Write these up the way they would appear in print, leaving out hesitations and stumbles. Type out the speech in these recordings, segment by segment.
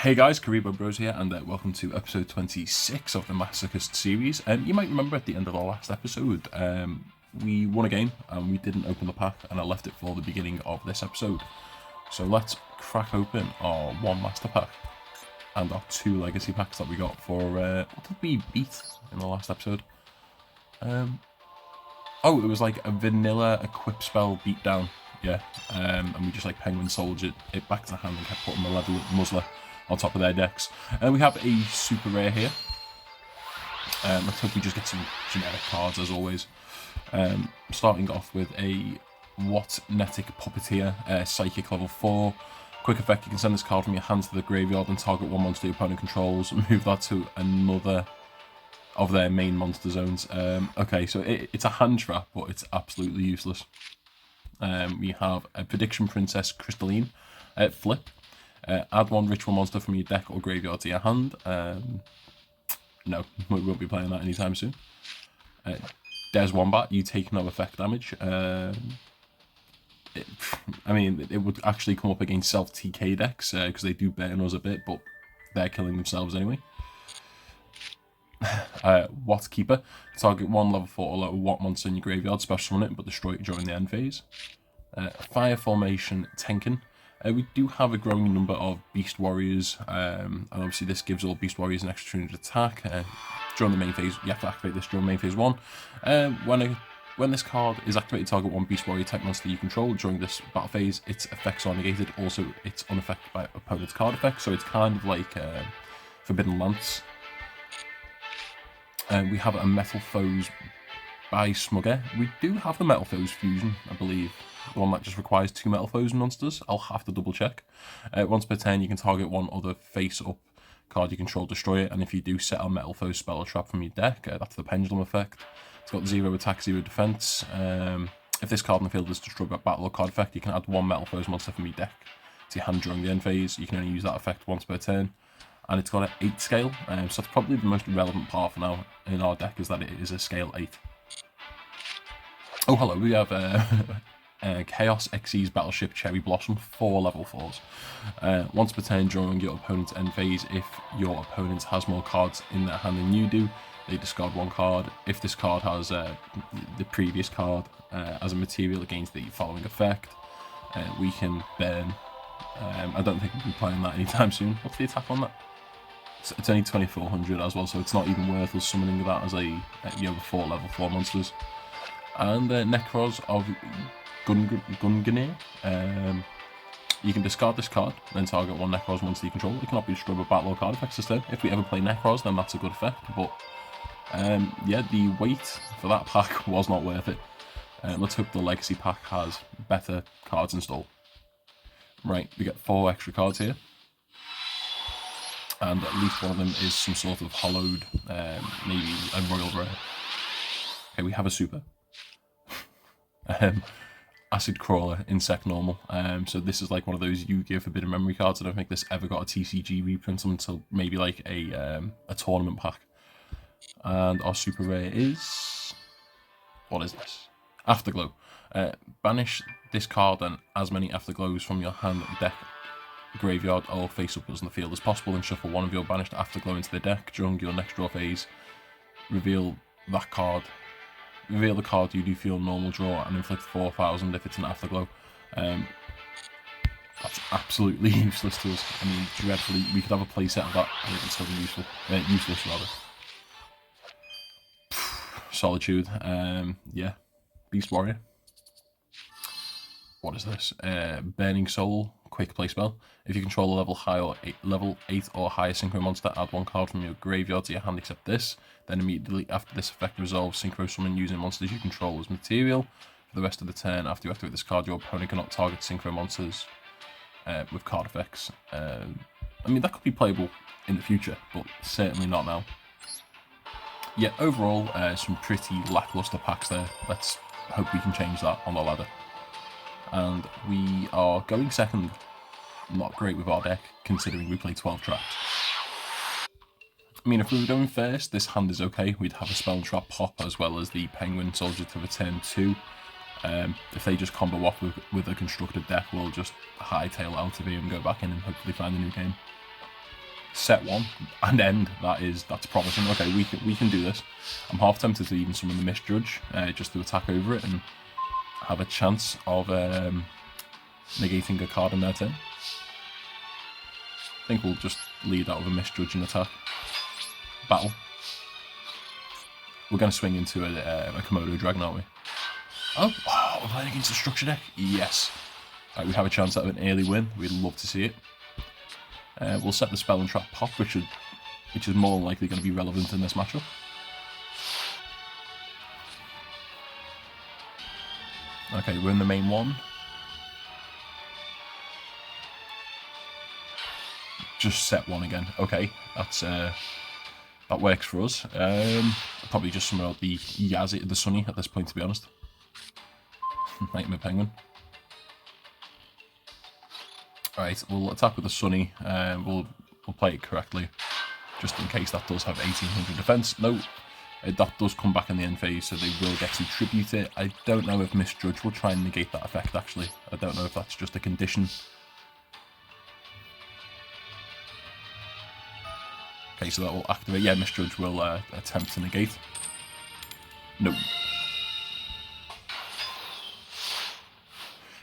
Hey guys, Karibo Bros here, and welcome to episode 26 of the Masochist series. You might remember at the end of the last episode, we won a game and we didn't open the pack, and I left it for the beginning of this episode. So let's crack open our one master pack and our two legacy packs that we got for, what did we beat in the last episode? Oh, it was like a vanilla equip spell beatdown, yeah, and we just like Penguin Soldiered it back to the hand and kept putting the level Muzzler on top of their decks. And we have a super rare here. Let's hope we just get some generic cards as always. Starting off with a Watnetic Puppeteer, Psychic level 4. Quick effect, you can send this card from your hand to the graveyard and target one monster your opponent controls. Move that to another of their main monster zones. Okay, so it's a hand trap, but it's absolutely useless. We have a Prediction Princess Crystalline, flip. Add one ritual monster from your deck or graveyard to your hand. No, we won't be playing that anytime soon. Des Wombat, you take no effect damage. I mean, it would actually come up against self-TK decks, because they do burn us a bit, but they're killing themselves anyway. Wat Keeper, target one level 4 or lower Wat monster in your graveyard, special summon it, but destroy it during the end phase. Fire Formation Tenken. We do have a growing number of Beast Warriors, and obviously this gives all Beast Warriors an extra 200 attack. During the main phase, you have to activate this during main phase 1. When this card is activated, target one Beast Warrior type monster you control during this battle phase. Its effects are negated. Also, it's unaffected by opponent's card effects, so it's kind of like Forbidden Lance. We have a Metal Foes by Smugger. We do have the Metal Foes fusion, I believe. The one that just requires 2 Metal Foes monsters. I'll have to double check. Once per turn, you can target one other face-up card you control, destroy it, and if you do, set a Metal Foes spell or trap from your deck. That's the Pendulum effect. It's got 0 attack, 0 defense. If this card in the field is destroyed by battle or card effect, you can add one Metal Foes monster from your deck to your hand during the end phase. You can only use that effect once per turn. And it's got an 8 scale, so that's probably the most relevant part for now in our deck, is that it is a scale 8. Oh, hello, we have Chaos Xyz Battleship Cherry Blossom, 4 level 4s. Once per turn during your opponent's end phase, if your opponent has more cards in their hand than you do, they discard one card. If this card has the previous card as a material against the following effect, we can burn. I don't think we'll be playing that anytime soon. What's the attack on that? It's only 2400 as well, so it's not even worth us summoning that as the 4 level 4 monsters. And Necros of Gungnir. You can discard this card, then target one Necros monster you control. It cannot be destroyed by battle or card effects instead. If we ever play Necros, then that's a good effect, but yeah, the wait for that pack was not worth it. Let's hope the Legacy pack has better cards installed. Right, we get 4 extra cards here. And at least one of them is some sort of hollowed, maybe a royal rare. Okay, we have a super. Acid Crawler, Insect Normal. So this is like one of those Yugioh Forbidden Memory cards. I don't think this ever got a TCG reprint until maybe like a tournament pack. And our super rare is... what is this? Afterglow. Banish this card and as many Afterglows from your hand, deck, graveyard, or face-uppers in the field as possible, and shuffle one of your banished Afterglow into the deck. During your next draw phase, reveal that card. Reveal the card you do feel normal draw and inflict 4000 if it's an Afterglow. That's absolutely useless to us. I mean, dreadfully. We could have a playset of that and it would still be useful. Useless, rather. Solitude. Yeah. Beast Warrior. What is this? Burning Soul, quick play spell. If you control a level 8 or higher synchro monster, add one card from your graveyard to your hand except this. Then immediately after this effect resolves, synchro summon using monsters you control as material. For the rest of the turn, after you activate this card, your opponent cannot target synchro monsters with card effects. I mean, that could be playable in the future, but certainly not now. Yeah, overall, some pretty lackluster packs there. Let's hope we can change that on the ladder. And we are going second. Not great with our deck, considering we played 12 traps. I mean, if we were going first, this hand is okay. We'd have a Spell and Trap pop as well as the Penguin Soldier to return 2. If they just combo off with a constructed deck, we'll just hightail out of here and go back in and hopefully find a new game. set 1 and end. That's promising. Okay, we can do this. I'm half tempted to even summon the Misjudge just to attack over it and have a chance of negating a card in their turn. I think we'll just lead out with a Misjudge and attack. Battle. We're going to swing into a Komodo Dragon, aren't we? Oh, we're playing against a structure deck. Yes. Right, we have a chance at an early win. We'd love to see it. We'll set the Spell and Trap Pop, which is more likely going to be relevant in this matchup. Okay, we're in the main one. Just set 1 again. Okay, that works for us. Probably just summon out the Yazzie, the Sunny at this point, to be honest. Nightmare Penguin. Alright, we'll attack with the Sunny. We'll play it correctly, just in case that does have 1800 defense. No, that does come back in the end phase, so they will get to tribute it. I don't know if Misjudge will try and negate that effect, actually. I don't know if that's just a condition. Okay, so that will activate. Yeah, Misjudge will attempt to negate. No.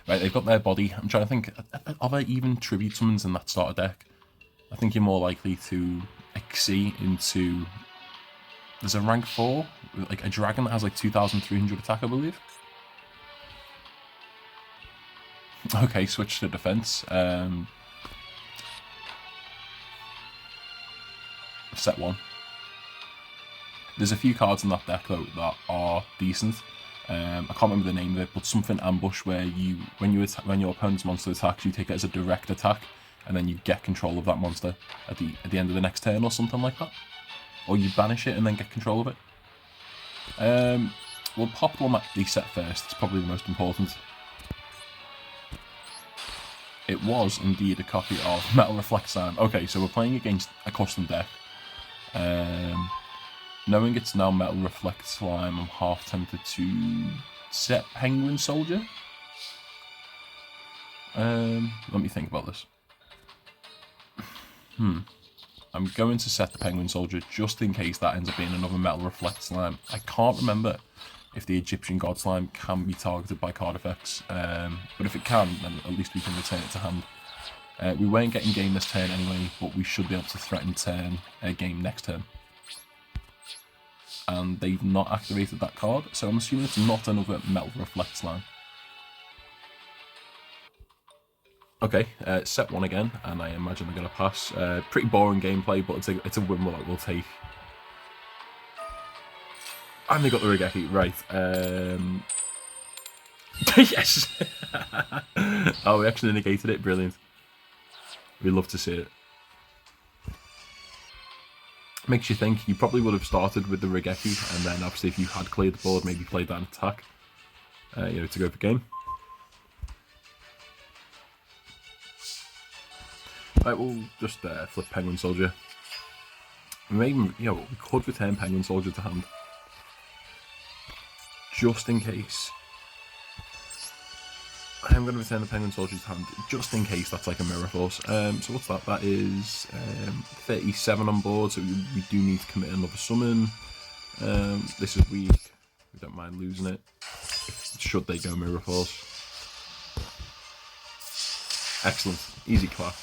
Right, they've got their body. I'm trying to think, are there even tribute summons in that starter deck? I think you're more likely to exceed into... There's a rank 4, like a dragon that has like 2,300 attack, I believe. Okay, switch to defense. Set 1. There's a few cards in that deck though that are decent. I can't remember the name of it, but something ambush where when your opponent's monster attacks, you take it as a direct attack, and then you get control of that monster at the end of the next turn or something like that. Or you banish it and then get control of it. We'll pop one at the set first. It's probably the most important. It was indeed a copy of Metal Reflect Slime. Okay, so we're playing against a custom deck. Knowing it's now Metal Reflect Slime, I'm half tempted to set Penguin Soldier. Let me think about this. I'm going to set the Penguin Soldier just in case that ends up being another Metal Reflect Slime. I can't remember if the Egyptian God Slime can be targeted by card effects, but if it can, then at least we can return it to hand. We weren't getting game this turn anyway, but we should be able to threaten game next turn. And they've not activated that card, so I'm assuming it's not another Metal Reflect Slime. Okay, set 1 again, and I imagine they're going to pass. Pretty boring gameplay, but it's a win that we'll take. And they got the Regeki, right. Yes! Oh, we actually negated it, brilliant. We love to see it. Makes you think you probably would have started with the Regeki, and then obviously if you had cleared the board, maybe played that attack, to go for game. Right, we'll just flip Penguin Soldier. Maybe, we could return Penguin Soldier to hand, just in case. I am going to return the Penguin Soldier to hand, just in case that's like a Mirror Force. So what's that? That is 37 on board, so we do need to commit another summon. This is weak. We don't mind losing it, should they go Mirror Force. Excellent. Easy clap.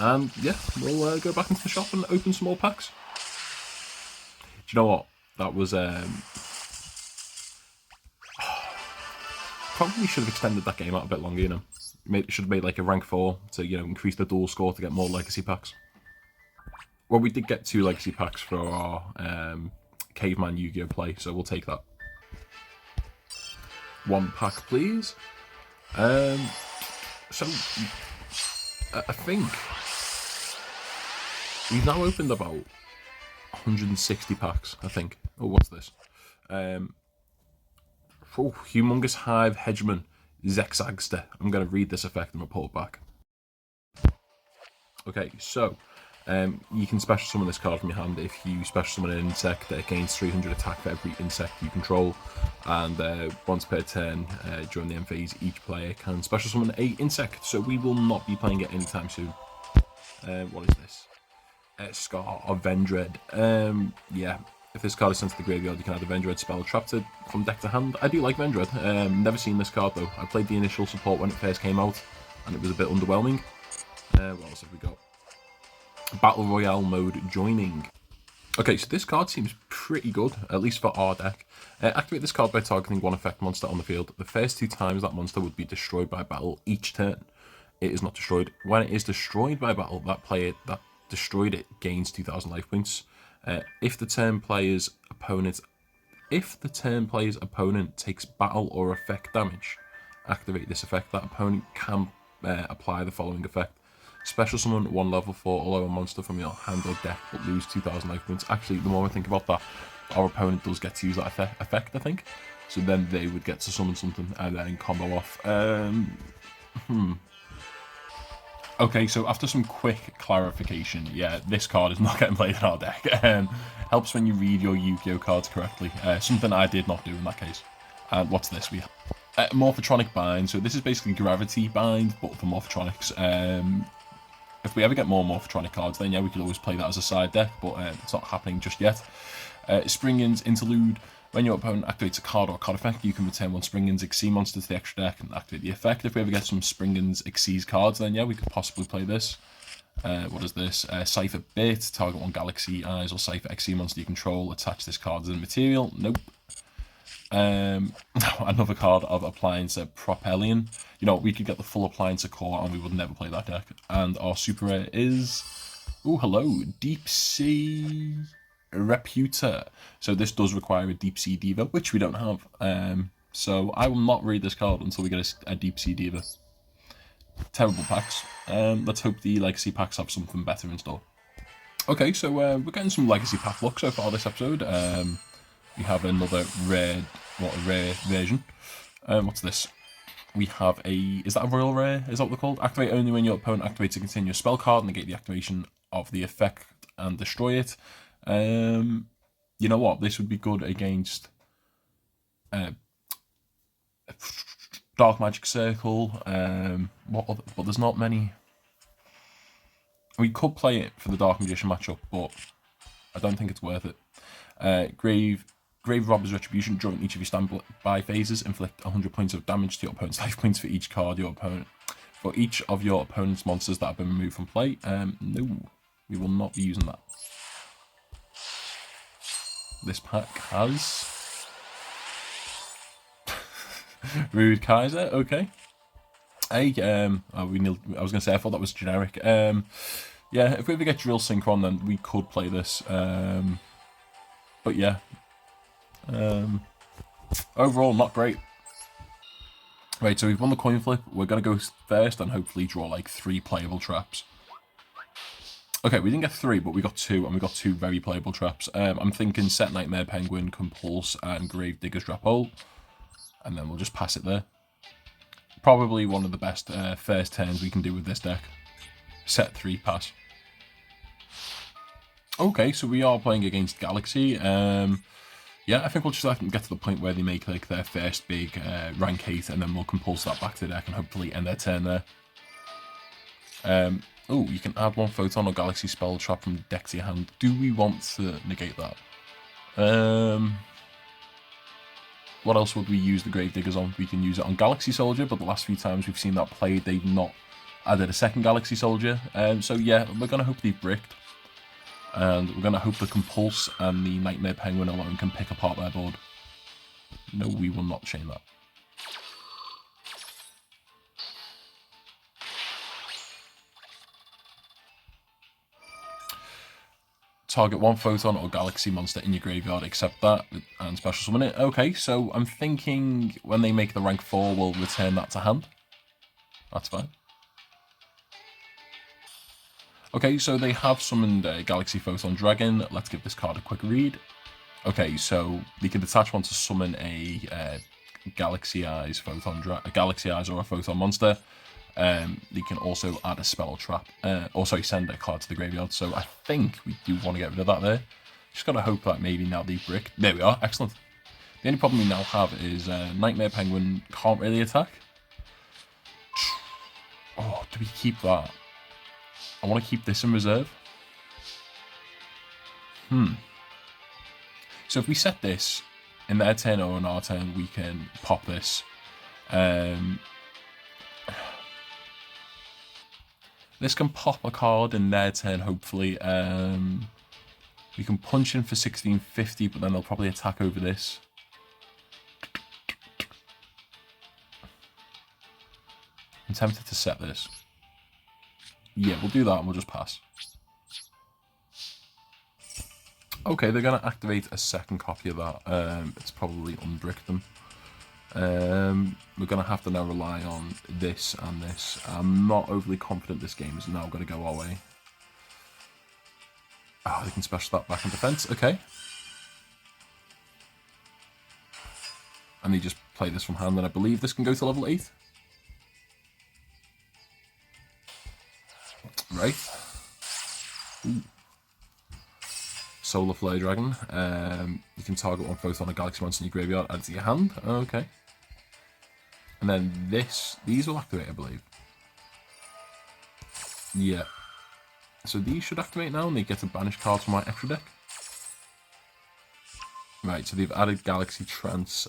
And yeah, we'll go back into the shop and open some more packs. Do you know what? That was... Probably should have extended that game out a bit longer, Should have made like a rank 4 to, increase the duel score to get more legacy packs. Well, we did get 2 legacy packs for our Caveman Yu-Gi-Oh play, so we'll take that. 1 pack, please. So, I think we've now opened about 160 packs, I think. Oh, what's this? Humongous Hive Hegemon Zarc'd. I'm going to read this effect and report back. Okay, so you can special summon this card from your hand. If you special summon an insect, that gains 300 attack for every insect you control. And once per turn during the end phase, each player can special summon an insect. So we will not be playing it anytime soon. What is this? Scar of Vendread. Yeah, if this card is sent to the graveyard, you can add a Vendread spell trapped it from deck to hand. I do like Vendread. Never seen this card though. I played the initial support when it first came out, and it was a bit underwhelming. What else have we got? Battle Royale mode joining. Okay, so this card seems pretty good, at least for our deck. Activate this card by targeting one effect monster on the field. The first 2 times that monster would be destroyed by battle each turn. It is not destroyed. When it is destroyed by battle, that player that destroyed it gains 2,000 life points. If the turn player's opponent takes battle or effect damage, activate this effect. That opponent can apply the following effect. Special summon 1 level 4 or lower monster from your hand or deck, but lose 2,000 life points. Actually, the more I think about that, our opponent does get to use that effect, I think. So then they would get to summon something and then combo off. Okay, so after some quick clarification, yeah, this card is not getting played in our deck. Helps when you read your Yu-Gi-Oh cards correctly. Something I did not do in that case. And what's this? We have Morphotronic Bind. So this is basically Gravity Bind, but for Morphotronics. If we ever get more Morphotronic cards, then yeah, we could always play that as a side deck, but it's not happening just yet. Springin's Interlude. When your opponent activates a card or a card effect, you can return 1 Springin's Xyz monster to the extra deck and activate the effect. If we ever get some Springin's Xyz cards, then yeah, we could possibly play this. What is this? Cypher Bit. Target 1 Galaxy Eyes or Cypher Xyz monster you control. Attach this card as a material. Nope. Another card of Appliance Propellion. You know, we could get the full Appliance core and we would never play that deck. And our super rare is... Oh, hello. Deep Sea Reputer. So this does require a Deep Sea Diva, which we don't have. So I will not read this card until we get a Deep Sea Diva. Terrible packs. Let's hope the Legacy packs have something better in store. Okay, so we're getting some Legacy pack luck so far this episode. We have another rare version. What's this? We have is that a royal rare? Is that what they're called? Activate only when your opponent activates a continuous spell card, negate the activation of the effect and destroy it. You know what? This would be good against Dark Magic Circle. But there's not many. We could play it for the Dark Magician matchup, but I don't think it's worth it. Grave Robber's Retribution. During each of your standby phases, inflict 100 points of damage to your opponent's life points for each card for each of your opponent's monsters that have been removed from play. No, we will not be using that. This pack has Rude Kaiser. Okay. Hey, I was gonna say I thought that was generic. Yeah, if we ever get Drill Synchron, then we could play this. But yeah. Overall, not great. Right, so we've won the coin flip. We're going to go first and hopefully draw like 3 playable traps. Okay, we didn't get 3, but we got 2, and we got 2 very playable traps. I'm thinking Set Nightmare Penguin, Compulse, and Grave Digger's Drop Hole. And then we'll just pass it there. Probably one of the best first turns we can do with this deck. Set 3 pass. Okay, so we are playing against Galaxy. Yeah, I think we'll just let them get to the point where they make like their first big rank 8, and then we'll compulse that back to the deck and hopefully end their turn there. Oh, you can add 1 Photon or Galaxy spell trap from the deck to your hand. Do we want to negate that? What else would we use the Grave Diggers on? We can use it on Galaxy Soldier, but the last few times we've seen that played, they've not added a second Galaxy Soldier. So yeah, we're going to hope they've bricked. And we're going to hope the Compulse and the Nightmare Penguin alone can pick apart their board. No, we will not chain that. Target 1 Photon or Galaxy monster in your graveyard, accept that, and special summon it. Okay, so I'm thinking when they make the rank 4, we'll return that to hand. That's fine. Okay, so they have summoned Galaxy Photon Dragon. Let's give this card a quick read. Okay, so they can attach one to summon a Galaxy Eyes Photon a Galaxy Eyes or a Photon monster. They can also add a spell trap. Send a card to the graveyard. So I think we do want to get rid of that there. Just gotta hope that maybe now they brick. There we are. Excellent. The only problem we now have is Nightmare Penguin can't really attack. Oh, do we keep that? I want to keep this in reserve. So if we set this in their turn or on our turn, we can pop this. This can pop a card in their turn, hopefully. We can punch in for 1650, but then they'll probably attack over this. I'm tempted to set this. Yeah, we'll do that and we'll just pass. Okay, they're going to activate a second copy of that. It's probably unbrick them. We're going to have to now rely on this and this. I'm not overly confident this game is now going to go our way. Oh, they can special that back in defense. Okay. And they just play this from hand, and I believe this can go to level 8. Right. Ooh. Solar Flare Dragon. You can target one photon on a galaxy monster in your graveyard, add it to your hand. Okay. And then these will activate, I believe. Yeah. So these should activate now, and they get to banish cards from my extra deck. Right, so they've added Galaxy Trance.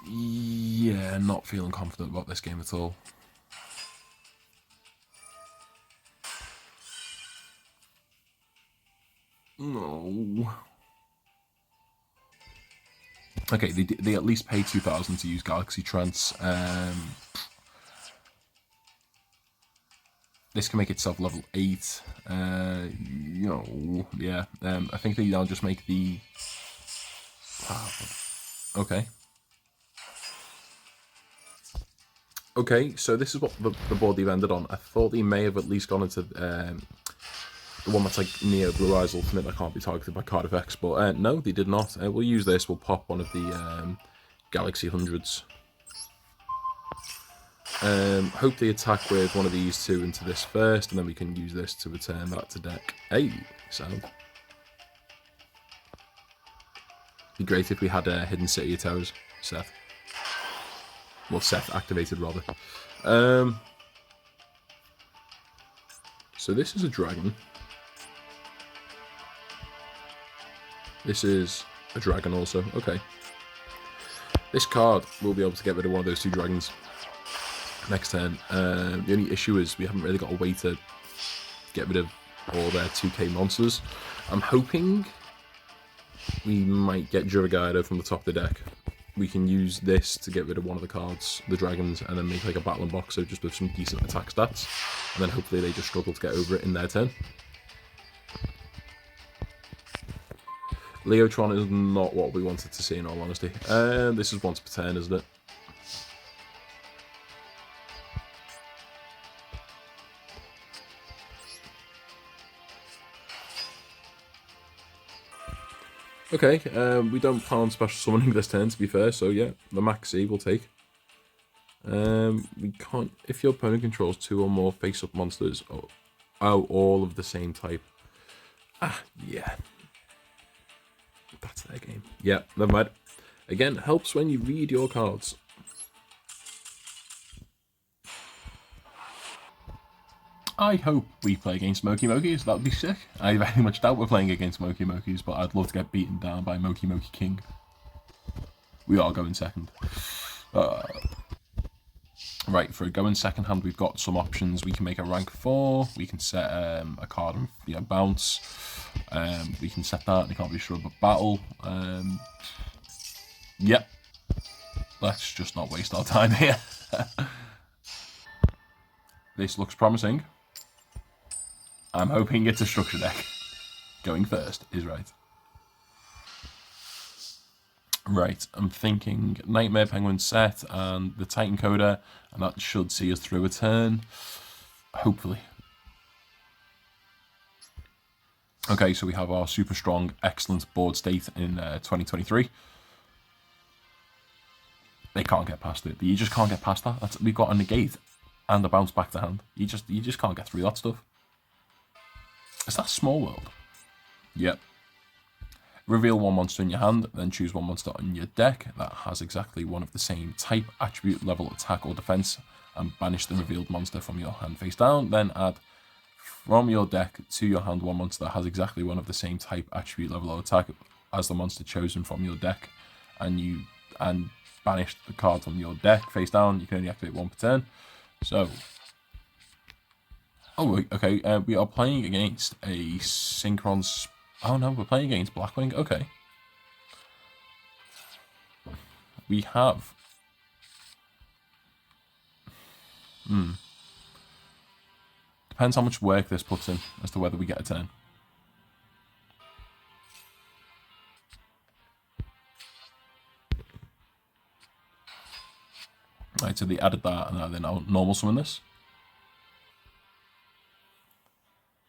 Yeah, not feeling confident about this game at all. No. Okay, they at least pay 2,000 to use Galaxy Trance. This can make itself level 8. You know, yeah. I think they now just make the... Okay. Okay, so this is what the board they've ended on. I thought they may have at least gone into the one that's like Neo Blue Eyes Ultimate that can't be targeted by card effects, but no, they did not. We'll use this. We'll pop one of the Galaxy Hundreds. Hope they attack with one of these two into this first, and then we can use this to return that to deck. Hey, sound. Be great if we had a Hidden City of Terrors set. Well, Seth activated, rather. So this is a dragon. This is a dragon also. Okay. This card will be able to get rid of one of those two dragons next turn. The only issue is we haven't really got a way to get rid of all their 2k monsters. I'm hoping we might get Jurigaido from the top of the deck. We can use this to get rid of one of the cards, the dragons, and then make like a battling box, so just with some decent attack stats. And then hopefully they just struggle to get over it in their turn. Leotron is not what we wanted to see, in all honesty. This is once per turn, isn't it? Okay, we don't plan on special summoning this turn, to be fair, so yeah, the Maxi will take. We can't, if your opponent controls 2 or more face-up monsters, all of the same type. Yeah. That's their game. Yeah, never mind. Again, helps when you read your cards. I hope we play against Moki Mokis. That would be sick. I very much doubt we're playing against Moki Mokis, but I'd love to get beaten down by Moki Moki King. We are going second. Right, for a going second hand, we've got some options. We can make a rank 4. We can set a card and bounce. We can set that. They can't be sure of a battle. Yep. Let's just not waste our time here. This looks promising. I'm hoping it's a structure deck. Going first is right. Right, I'm thinking Nightmare Penguin set and the Titan Coda, and that should see us through a turn. Hopefully. Okay, so we have our super strong, excellent board state in 2023. They can't get past it. You just can't get past that. We've got a negate and a bounce back to hand. You just can't get through that stuff. Is that Small World? Yep. Reveal one monster in your hand, then choose one monster on your deck that has exactly one of the same type, attribute, level, attack, or defense and banish the revealed monster from your hand face down. Then add from your deck to your hand one monster that has exactly one of the same type, attribute, level, or attack as the monster chosen from your deck, and banish the card from your deck face down. You can only activate one per turn. So, okay. We are playing against a Synchron. Oh no, we're playing against Blackwing. Okay, we have. Depends how much work this puts in as to whether we get a turn. Right, so they added that, and then I'll normal summon this.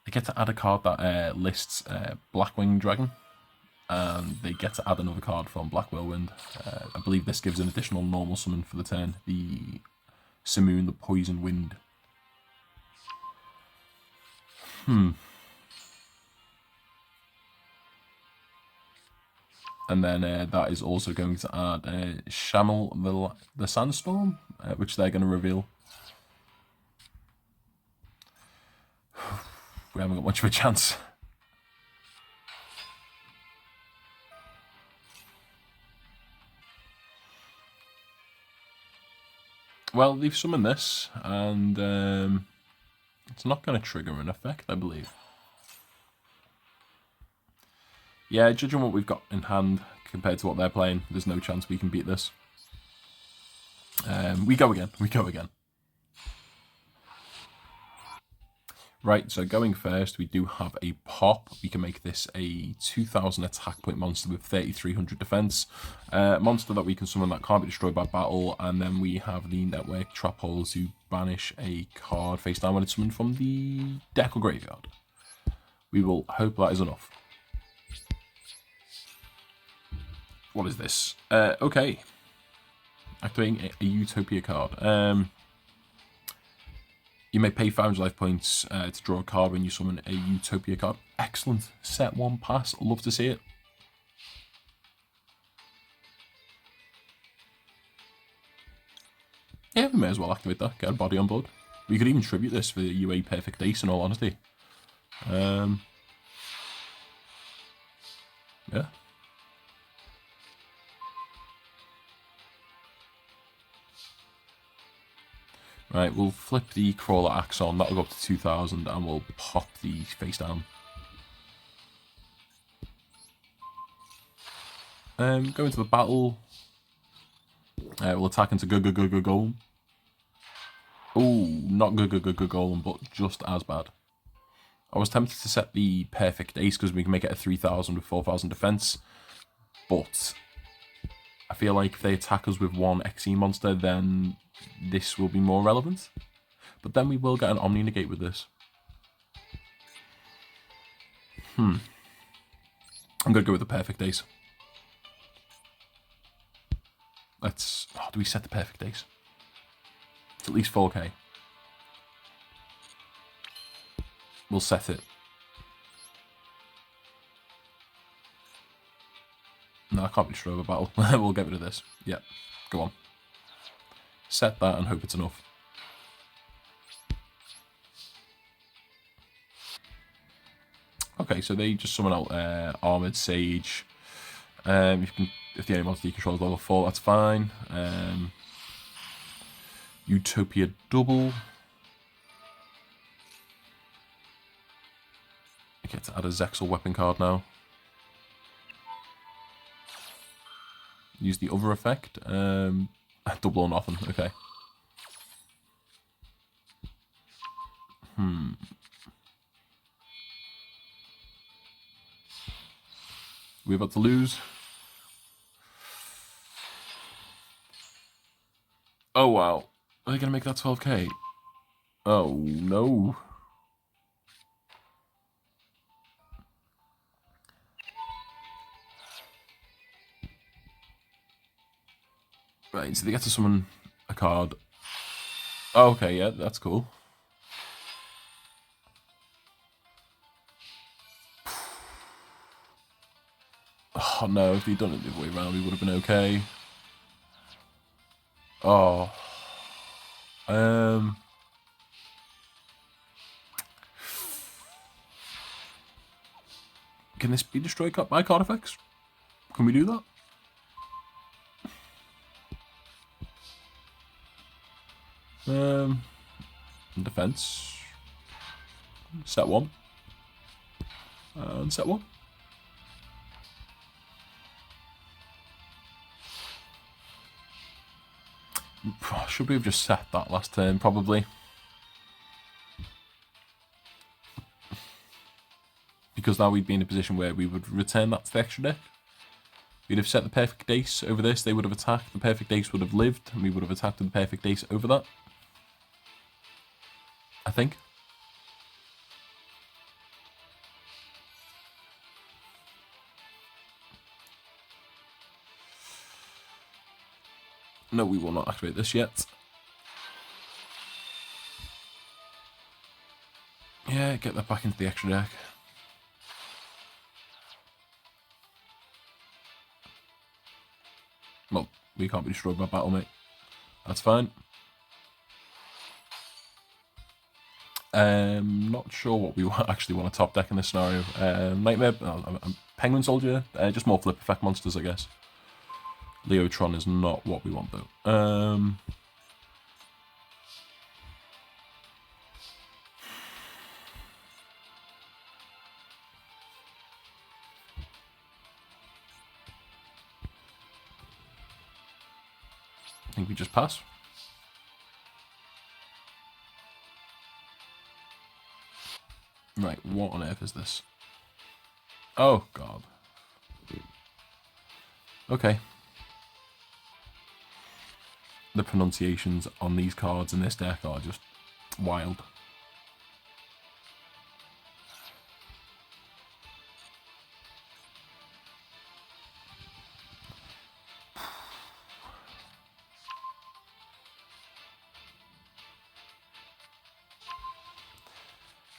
They get to add a card that lists Blackwing Dragon, and they get to add another card from Black Whirlwind. I believe this gives an additional normal summon for the turn. The Simoon, the Poison Wind. And then that is also going to add Shamel the Sandstorm, which they're going to reveal. We haven't got much of a chance. Well, they've summoned this, and it's not going to trigger an effect, I believe. Yeah, judging what we've got in hand compared to what they're playing, there's no chance we can beat this. We go again. Right, so going first, we do have a pop. We can make this a 2000 attack point monster with 3300 defense. Monster that we can summon that can't be destroyed by battle. And then we have the network trap hole to banish a card face down when it's summoned from the deck or graveyard. We will hope that is enough. What is this? Okay. Activating a Utopia card. You may pay 500 life points to draw a card when you summon a Utopia card. Excellent. Set 1 pass. Love to see it. Yeah, we may as well activate that. Get a body on board. We could even tribute this for the UA Perfect Ace, in all honesty. Yeah. Right, we'll flip the Crawler Axe on, that'll go up to 2000, and we'll pop the face down. Go into the battle. We'll attack into Golem. Oh, not Golem, but just as bad. I was tempted to set the Perfect Ace because we can make it a 3000 with 4000 defense, but I feel like if they attack us with one XE monster, then this will be more relevant. But then we will get an Omni Negate with this. I'm going to go with the Perfect Ace. Let's... Oh, do we set the Perfect Ace? It's at least 4k. We'll set it. No, I can't be sure of a battle. We'll get rid of this. Yep, go on. Set that and hope it's enough. Okay, so they just summon out Armored Sage. If the enemy monster you control is level 4, that's fine. Utopia double. You get to add a Zexal weapon card now. Use the other effect. Double or nothing, okay. We're about to lose. Oh wow. Are they gonna make that 12k? Oh no. Right, so they get to summon a card. Oh, okay, yeah, that's cool. Oh no, if they'd done it the other way around, we would have been okay. Oh. Can this be destroyed by card effects? Can we do that? Defense. Set 1. And set 1. Should we have just set that last turn? Probably. Because now we'd be in a position where we would return that to the extra deck. We'd have set the perfect ace over this, they would have attacked, the perfect ace would have lived, and we would have attacked with the perfect ace over that. I think. No, we will not activate this yet. Yeah, get that back into the extra deck. Well, we can't be destroyed by battle, mate. That's fine. Not sure what we actually want to top deck in this scenario. Nightmare, Penguin Soldier, just more flip effect monsters, I guess. Leotron is not what we want, though. I think we just pass. Right, what on earth is this? Oh, God. Okay. The pronunciations on these cards in this deck are just wild.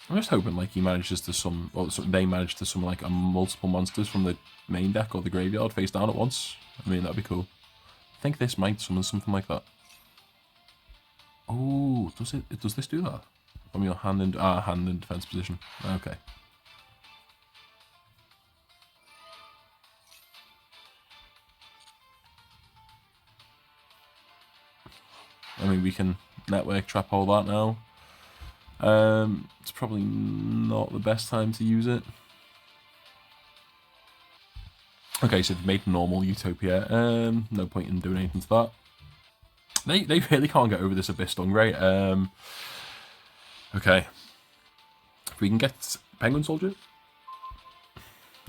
I'm just hoping like he manages to summon, or they manage to summon like multiple monsters from the main deck or the graveyard face down at once. I mean, that'd be cool. I think this might summon something like that. Oh, does this do that? From your hand in defense position. Okay. I mean, we can network trap all that now. It's probably not the best time to use it. Okay, so they've made normal Utopia. No point in doing anything to that. They really can't get over this Abyss Stingray. Okay. If we can get Penguin Soldier.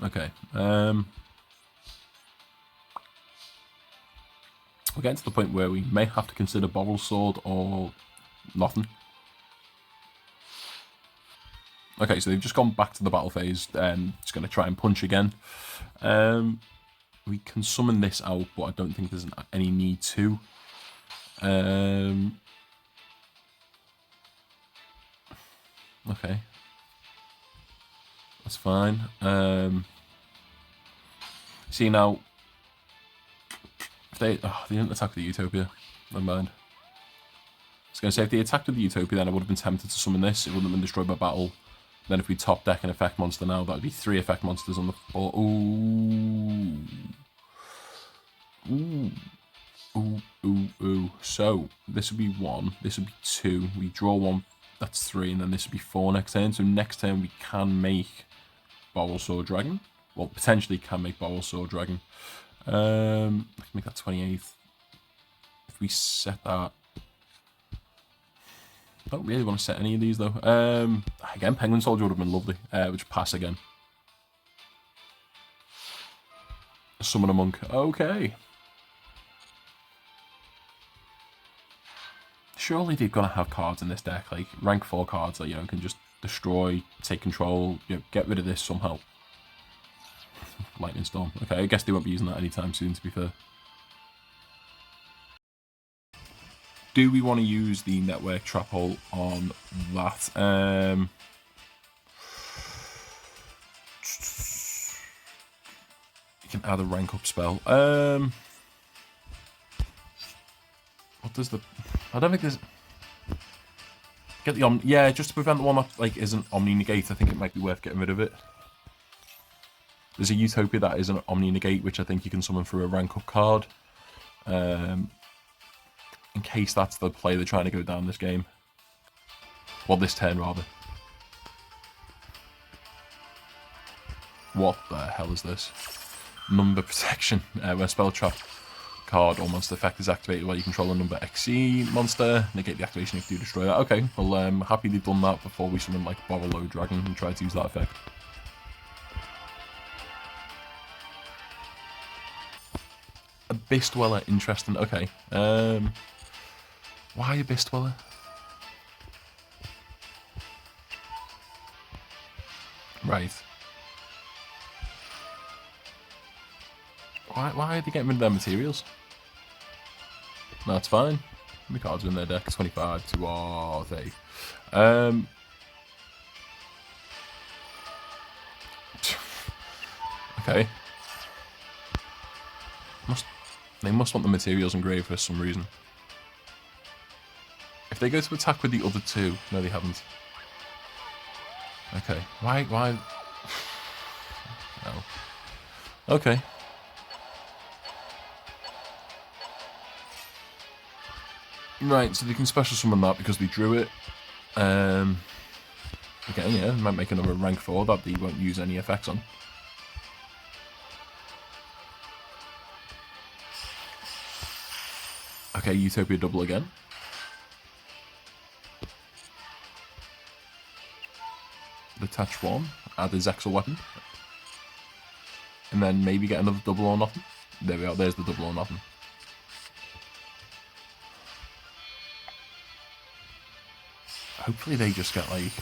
Okay. We're getting to the point where we may have to consider Borrel Sword or nothing. Okay, so they've just gone back to the battle phase and it's going to try and punch again. We can summon this out, but I don't think there's any need to. Okay. That's fine. See now, if they didn't attack the Utopia. Never mind. I was going to say, if they attacked with the Utopia, then I would have been tempted to summon this. It wouldn't have been destroyed by battle. Then if we top deck an effect monster now, that would be 3 effect monsters on the floor. Ooh. Ooh. Ooh, ooh, ooh. So, this would be 1. This would be 2. We draw 1. That's 3. And then this would be 4 next turn. So next turn we can make Borrel Sword Dragon. Well, potentially can make Borrel Sword Dragon. I can make that 28th. If we set that... I don't really want to set any of these, though. Again, Penguin Soldier would have been lovely. Which pass again. Summon a Monk. Okay. Surely they're going to have cards in this deck, like rank 4 cards that, you know, can just destroy, take control, you know, get rid of this somehow. Lightning Storm. Okay, I guess they won't be using that anytime soon, to be fair. Do we want to use the network trap hole on that? You can add a rank up spell. What does the... I don't think there's... Get the yeah, just to prevent the one that like isn't Omni Negate. I think it might be worth getting rid of it. There's a Utopia that is an Omni Negate, which I think you can summon through a rank up card. In case that's the play they're trying to go down this game. Well, this turn rather. What the hell is this? Number protection. When a spell trap card or monster effect is activated while you control a number XC monster, negate the activation if you destroy that. Okay, well, happy they've done that before we summon like Borrellow Dragon and try to use that effect. Abyss Dweller, interesting. Okay. Why Abyss Dweller? Right. Why are they getting rid of their materials? No, it's fine. How many cards are in their deck? 25 to 30. Okay. They must want the materials engraved for some reason. If they go to attack with the other two... No, they haven't. Okay. Why? No. Okay. Right, so they can special summon that because they drew it. Again, yeah, might make another rank 4 that they won't use any effects on. Okay, Utopia double again. Detach one, add a Zexal weapon. And then maybe get another double or nothing. There we are, there's the double or nothing. Hopefully they just get like...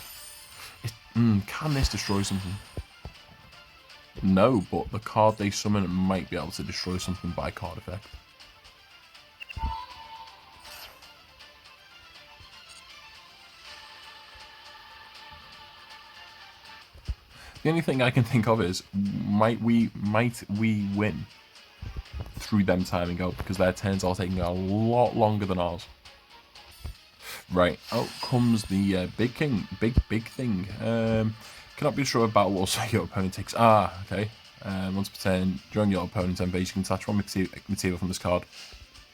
can this destroy something? No, but the card they summon might be able to destroy something by card effect. The only thing I can think of is, might we win through them timing out, because their turns are taking a lot longer than ours. Right, out comes the big thing. Cannot be destroyed by battle or so your opponent takes... okay. Once per turn, during your opponent's turn base, you can attach one material from this card.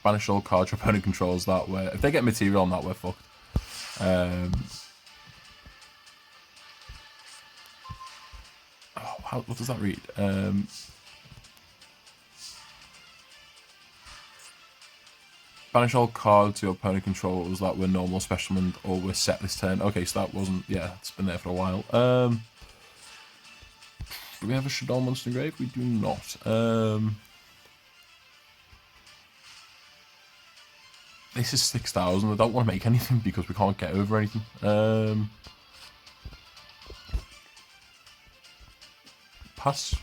Banish all cards your opponent controls that way. If they get material on that, we're fucked. What does that read? Banish all cards your opponent controls that were normal specimen or were set this turn. Okay, so that wasn't... Yeah, it's been there for a while. Do we have a Shadow Monster Grave? We do not. This is 6,000. I don't want to make anything because we can't get over anything. Pass.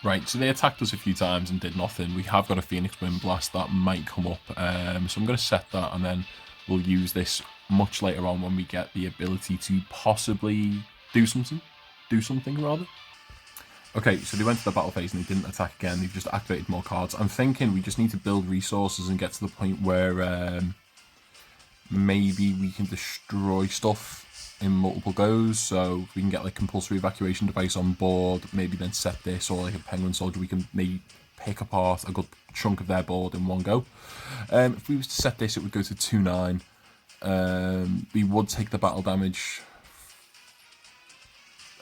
Right, so they attacked us a few times and did nothing. We have got a Phoenix Wind Blast that might come up. So I'm going to set that and then we'll use this much later on when we get the ability to possibly do something. Okay, so they went to the battle phase and they didn't attack again. They've just activated more cards. I'm thinking we just need to build resources and get to the point where maybe we can destroy stuff in multiple goes, so we can get like compulsory evacuation device on board, maybe then set this, or like a penguin soldier, we can maybe pick apart a good chunk of their board in one go. If we was to set this, it would go to 2-9. We would take the battle damage.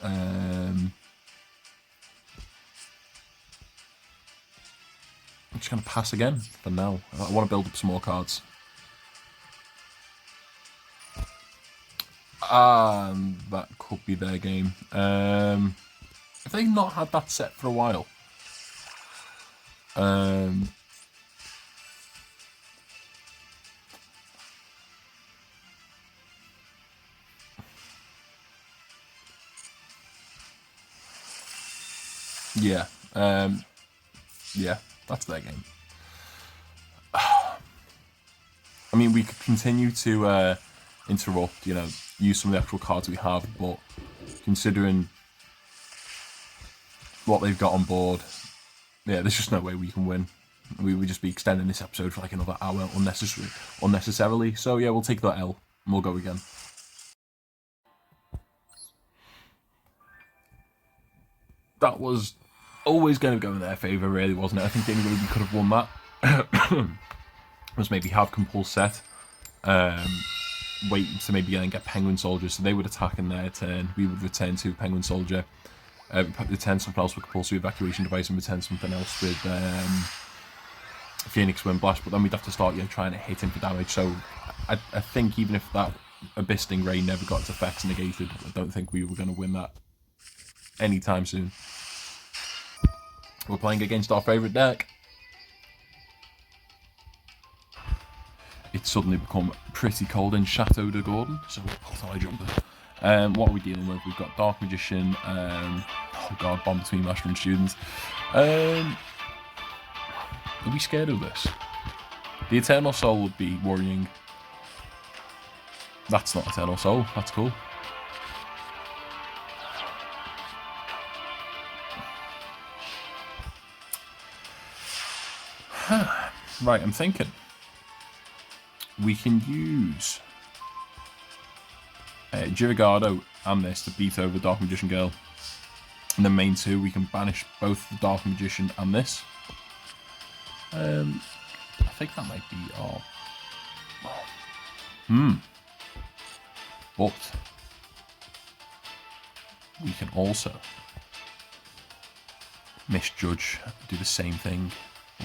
I'm just going to pass again for now. I want to build up some more cards. And that could be their game. If they've not had that set for a while. Yeah. Yeah, that's their game. I mean, we could continue to interrupt, you know, use some of the actual cards we have, but considering what they've got on board, yeah, there's just no way we can win. We would just be extending this episode for like another hour unnecessarily. So yeah, we'll take that L and we'll go again. That was always going to go in their favour, really, wasn't it? I think the only way we could have won that was maybe have Compulse set, wait to maybe get Penguin Soldiers, so they would attack in their turn, we would return to Penguin Soldier, return something else with Compulsory Evacuation Device, and return something else with Phoenix Wind Blast, but then we'd have to start trying to hit him for damage, so I think even if that Abyss Stingray never got its effects negated, I don't think we were going to win that anytime soon. We're playing against our favourite deck. It's suddenly become pretty cold in Chateau de Gordon, so I'll tell you jumper. What are we dealing with? We've got Dark Magician, oh god, Bomb Between Master and Students. Are we scared of this? The Eternal Soul would be worrying. That's not Eternal Soul, that's cool. Right, I'm thinking we can use Girigado and this to beat over Dark Magician Girl. And then main two, we can banish both the Dark Magician and this. I think that might be our... But we can also misjudge, do the same thing.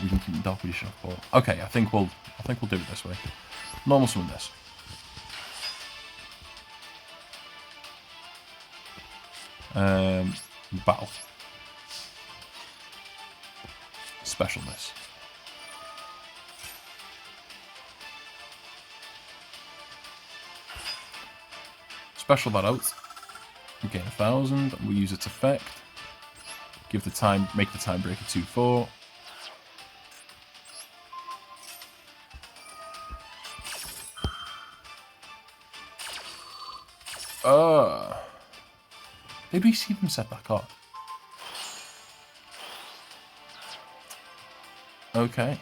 We can keep the Dark Magician off board. Okay, I think we'll do it this way. Normal summon this. Battle. Special this. Special that out. We gain 1,000. We use its effect. Give the time, make the time breaker 2/4. Did we see them set that card? Okay.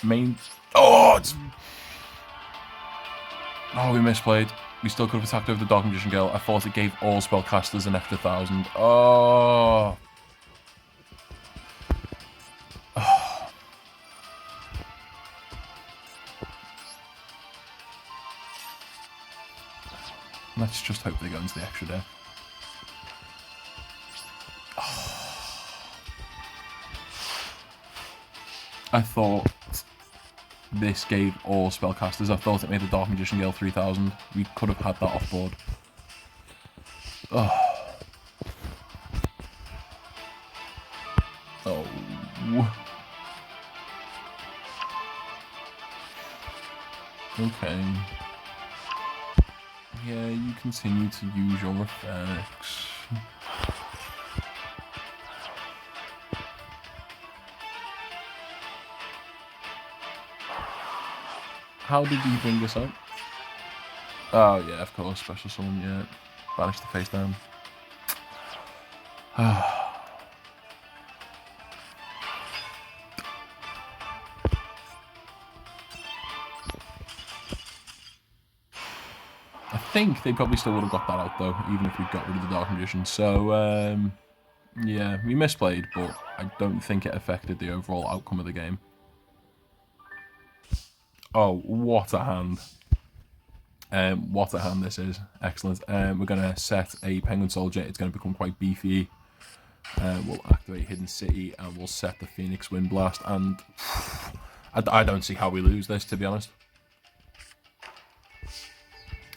Main. Oh, we misplayed. We still could have attacked over the Dark Magician Girl. I thought it gave all spellcasters an extra 1,000. Oh. Let's just hope they go into the extra deck. I thought this gave all spellcasters. I thought it made the Dark Magician Girl 3,000. We could have had that off board. Oh. Okay. Yeah, you continue to use your effects. How did you bring this up? Oh yeah, of course, special summon, yeah. Banish the face down. I think they probably still would have got that out though, even if we got rid of the Dark Magician. So, yeah, we misplayed, but I don't think it affected the overall outcome of the game. Oh, what a hand. What a hand this is. Excellent. We're going to set a Penguin Soldier. It's going to become quite beefy. We'll activate Hidden City and we'll set the Phoenix Wind Blast. And I don't see how we lose this, to be honest.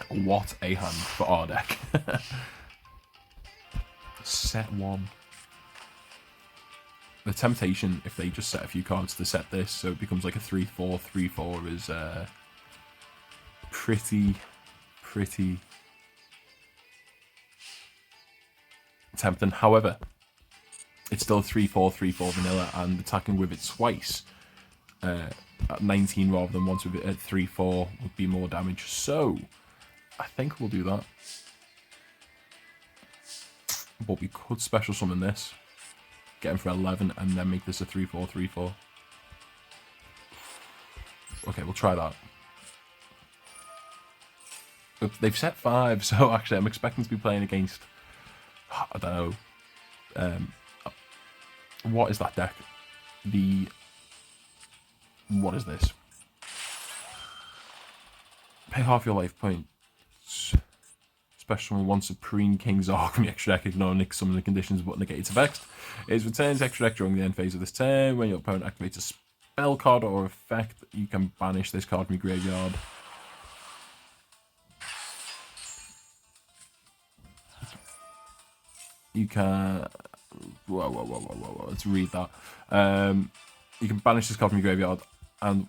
What a hand for our deck. Set one. The temptation, if they just set a few cards to set this, so it becomes like a 3/4, 3/4 is pretty tempting. However, it's still 3/4, 3/4 vanilla, and attacking with it twice at 19 rather than once with it at 3/4 would be more damage. So I think we'll do that. But we could special summon this. get him for 11, and then make this a 3-4, 3-4. Okay, we'll try that. They've set 5, so actually I'm expecting to be playing against, I don't know, what is that deck? What is this? Pay half your life points. Special one Supreme King Zarc'd from the extra deck, ignoring some of the conditions but negate its effects. It returns extra deck during the end phase of this turn. When your opponent activates a spell card or effect, you can banish this card from your graveyard. You can... Whoa. Let's read that. You can banish this card from your graveyard. And...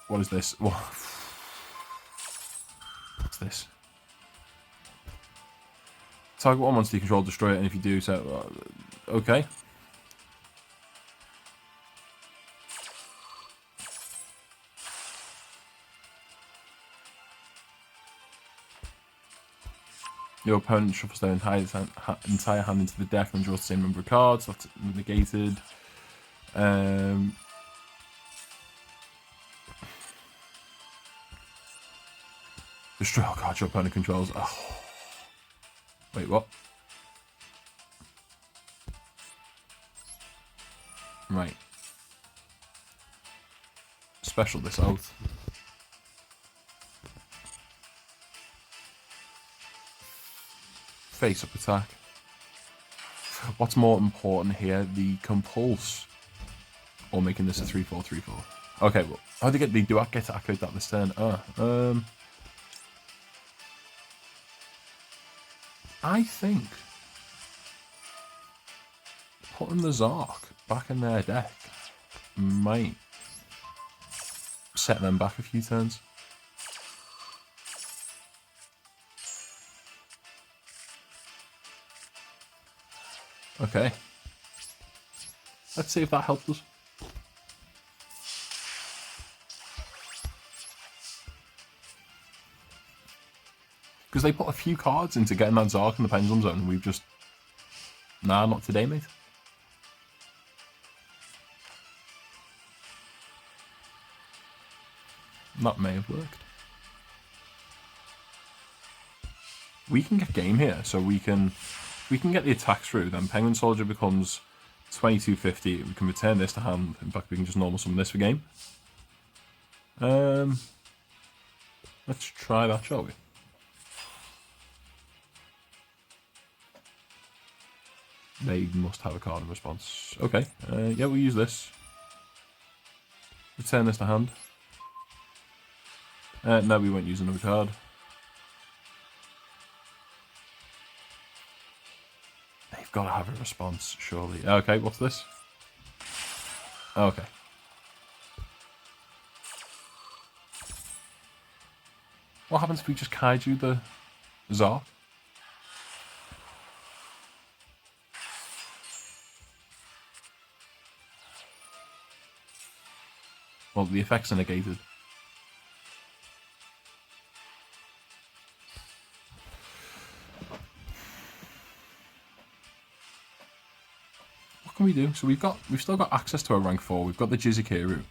what is this? What's this? Target one monster you control, destroy it, and if you do so... okay. Your opponent shuffles their entire hand into the deck and draws the same number of cards. That's negated. Destroy all cards your opponent controls. Oh. Wait, what? Right. Special this out. Face-up attack. What's more important here, the compulse, or making this a 3-4, 3-4? Okay, well, how do they do get to activate that this turn? I think putting the Zarc'd back in their deck might set them back a few turns. Okay. Let's see if that helped us. Because they put a few cards into getting that Zarc'd in the Pendulum Zone, and we've just... nah, not today, mate. That may have worked. We can get game here, so we can get the attack through, then Penguin Soldier becomes 2250. We can return this to hand. In fact, we can just normal summon this for game. Let's try that, shall we? They must have a card in response. Okay, yeah, we'll use this. Return this to hand. No, we won't use another card. They've got to have a response, surely. Okay, what's this? Okay. What happens if we just kaiju the Zarc'd? Well, the effects are negated. What can we do? So we've still got access to a rank 4. We've got the Yugioh.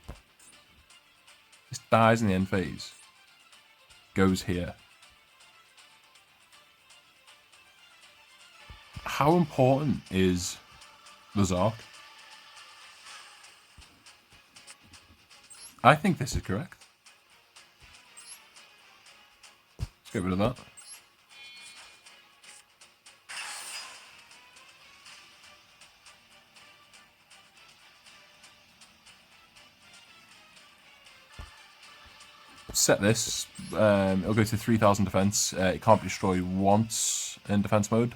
This dies in the end phase. Goes here. How important is the Zarc'd? I think this is correct. Let's get rid of that. Set this. It'll go to 3000 defense. It can't be destroyed once in defense mode.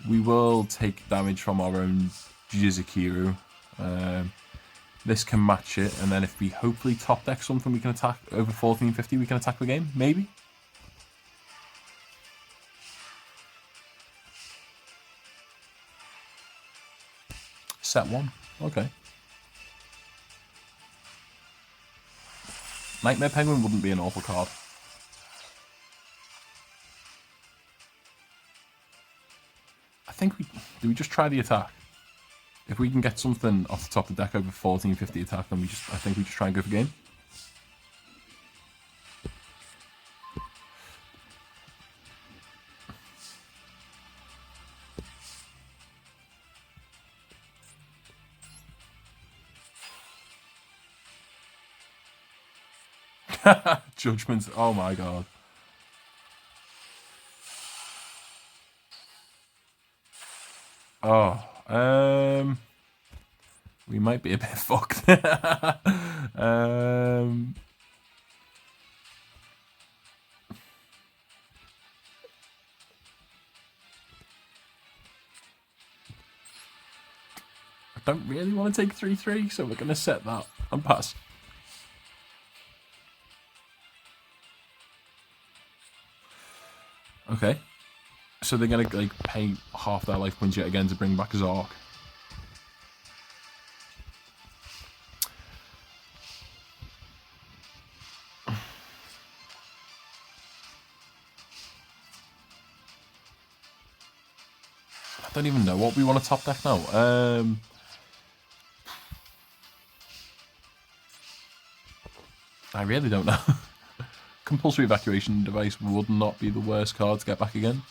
We will take damage from our own Yugioh. This can match it, and then if we hopefully top deck something, we can attack over 1450. We can attack the game, maybe. Set 1. Okay. Nightmare Penguin wouldn't be an awful card. I think Do we just try the attack? If we can get something off the top of the deck over 1450 attack, then I think we just try and go for game. Judgment. Oh my god. Oh, we might be a bit fucked. I don't really want to take 3-3, so we're going to set that and pass. Okay. So they're going to like pay half their life points yet again to bring back Zarc'd. I don't even know what we want to top deck now. I really don't know. Compulsory evacuation device would not be the worst card to get back again.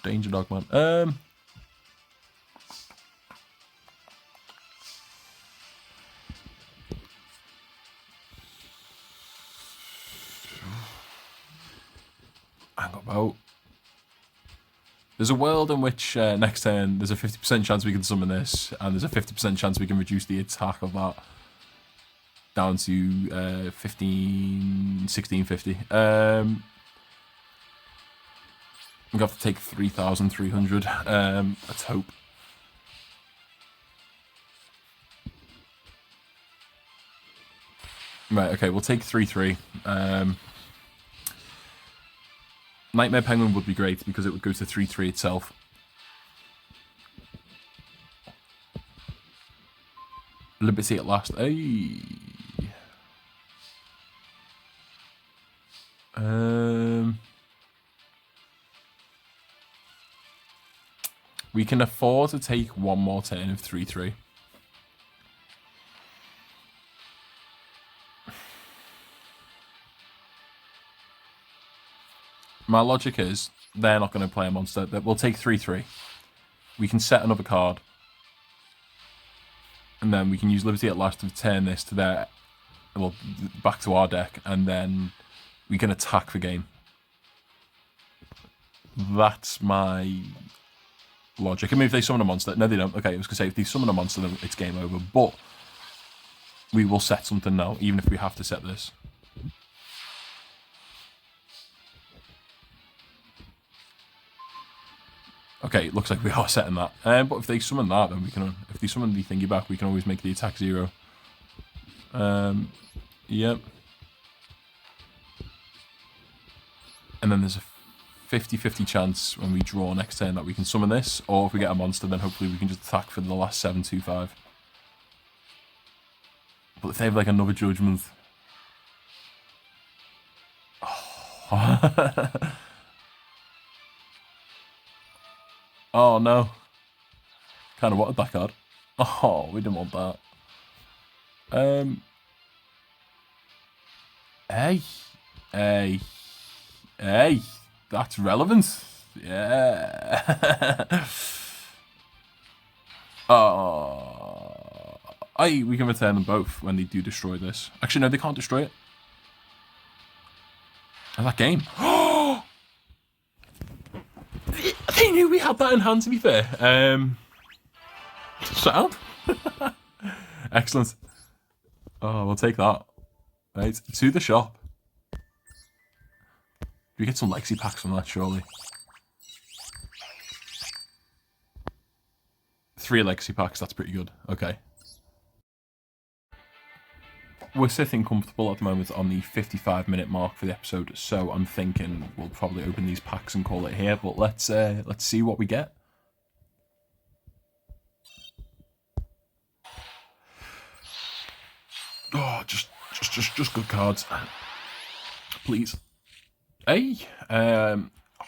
Danger dog, man. Hang about. There's a world in which next turn there's a 50% chance we can summon this, and there's a 50% chance we can reduce the attack of that down to 1650. I'm going to have to take 3,300. Let's hope. Right, okay, we'll take 3-3. Nightmare Penguin would be great because it would go to 3-3 itself. Liberty at last. Hey. We can afford to take one more turn of 3-3. My logic is they're not going to play a monster. That we'll take 3-3. We can set another card. And then we can use Liberty at last to turn this to their... Well, back to our deck. And then we can attack the game. That's my logic. I mean, if they summon a monster... No, they don't. Okay, I was going to say, if they summon a monster, then it's game over. But we will set something now, even if we have to set this. Okay, it looks like we are setting that. But if they summon that, then we can... If they summon the thingy back, we can always make the attack 0. Yep. And then there's a 50-50 chance when we draw next turn that we can summon this. Or if we get a monster, then hopefully we can just attack for the last 7-2-5. But if they have like another judgment... Oh... Oh no. Kind of wanted that card. Oh, we didn't want that. Hey. Hey. Hey. That's relevant. Yeah. Oh. Hey, we can return them both when they do destroy this. Actually, no, they can't destroy it. And that game. They knew we had that in hand, to be fair. Sound? Excellent. Oh, we'll take that. Right, to the shop. We get some Lexi packs from that, surely. 3 Lexi packs, that's pretty good. Okay. We're sitting comfortable at the moment on the 55-minute mark for the episode, so I'm thinking we'll probably open these packs and call it here. But let's see what we get. Oh, just good cards, please. Hey,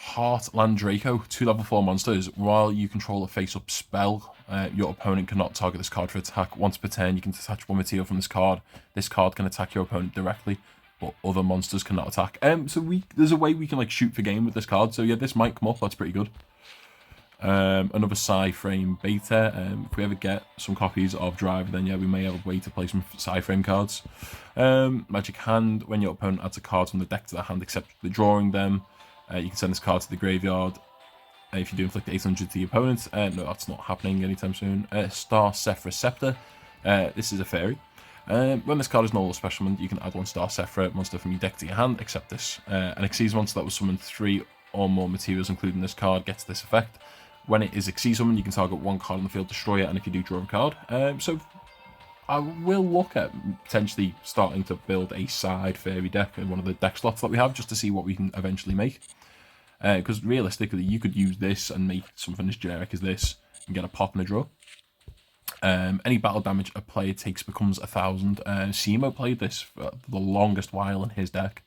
Heartland Draco, 2 level 4 monsters. While you control a face-up spell, your opponent cannot target this card for attack. Once per turn, you can detach one material from this card. This card can attack your opponent directly, but other monsters cannot attack. So there's a way we can like shoot for game with this card. So yeah, this might come up. That's pretty good. Another Psy-Frame beta. If we ever get some copies of Drive, then yeah, we may have a way to play some Psy-Frame cards. Magic Hand. When your opponent adds a card from the deck to their hand, except the drawing them, you can send this card to the graveyard. If you do inflict 800 to the opponent, no, that's not happening anytime soon. Star Sephra Scepter. This is a fairy. When this card is null or special, you can add 1 Star Sephra monster from your deck to your hand, except this. An Xyz monster that was summoned 3 or more materials, including this card, gets this effect. When it is Xyz summoned, you can target 1 card on the field, destroy it, and if you do, draw a card. So I will look at potentially starting to build a side fairy deck in one of the deck slots that we have, just to see what we can eventually make. Because realistically, you could use this and make something as generic as this and get a pop and a draw. Any battle damage a player takes becomes 1,000. Simo played this for the longest while in his deck.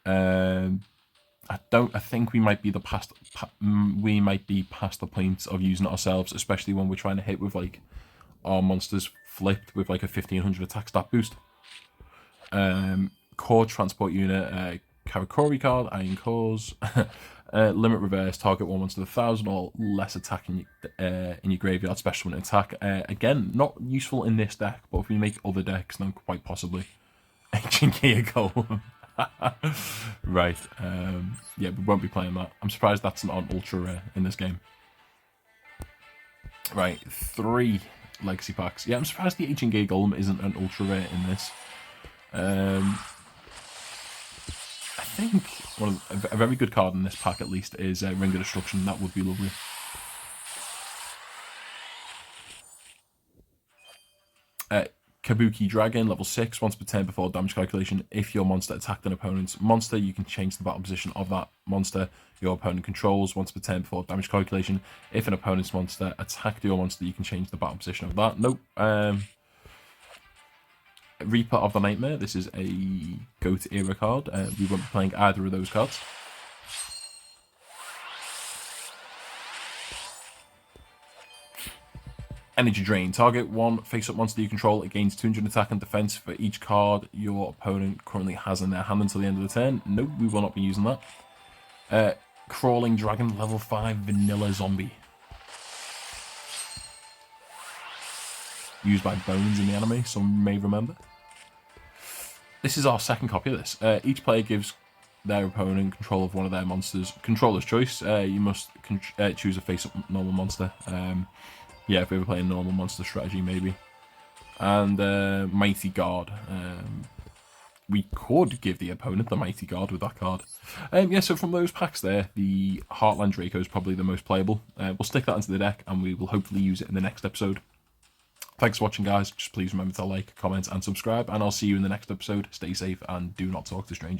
I think we might be past the point of using it ourselves, especially when we're trying to hit with like our monsters flipped with like a 1500 attack stat boost. Core transport unit, Karakuri card, Iron Cores, limit reverse, target 1 monster with 1,000 or less attack in your graveyard, special when attack. Again, not useful in this deck, but if we make other decks, then quite possibly. Ancient Yugioh. Right, yeah, we won't be playing that. I'm surprised that's not an ultra rare in this game. Right, 3 legacy packs. Yeah, I'm surprised the Ancient Golem isn't an ultra rare in this. I think a very good card in this pack, at least, is Ring of Destruction. That would be lovely. Kabuki Dragon, level 6, once per turn before damage calculation. If your monster attacked an opponent's monster, you can change the battle position of that monster your opponent controls once per turn before damage calculation. If an opponent's monster attacked your monster, you can change the battle position of that. Nope. Reaper of the Nightmare. This is a GOAT era card. We won't be playing either of those cards. Energy Drain. Target 1 face-up monster you control. It gains 200 attack and defense for each card your opponent currently has in their hand until the end of the turn. Nope, we will not be using that. Crawling Dragon, level 5 vanilla zombie. Used by Bones in the anime, some may remember. This is our second copy of this. Each player gives their opponent control of one of their monsters. Controller's choice. You must choose a face-up normal monster. Yeah, if we were playing normal monster strategy, maybe. And Mighty Guard. We could give the opponent the Mighty Guard with that card. Yeah, so from those packs there, the Heartland Draco is probably the most playable. We'll stick that into the deck, and we will hopefully use it in the next episode. Thanks for watching, guys. Just please remember to like, comment, and subscribe, and I'll see you in the next episode. Stay safe, and do not talk to strangers.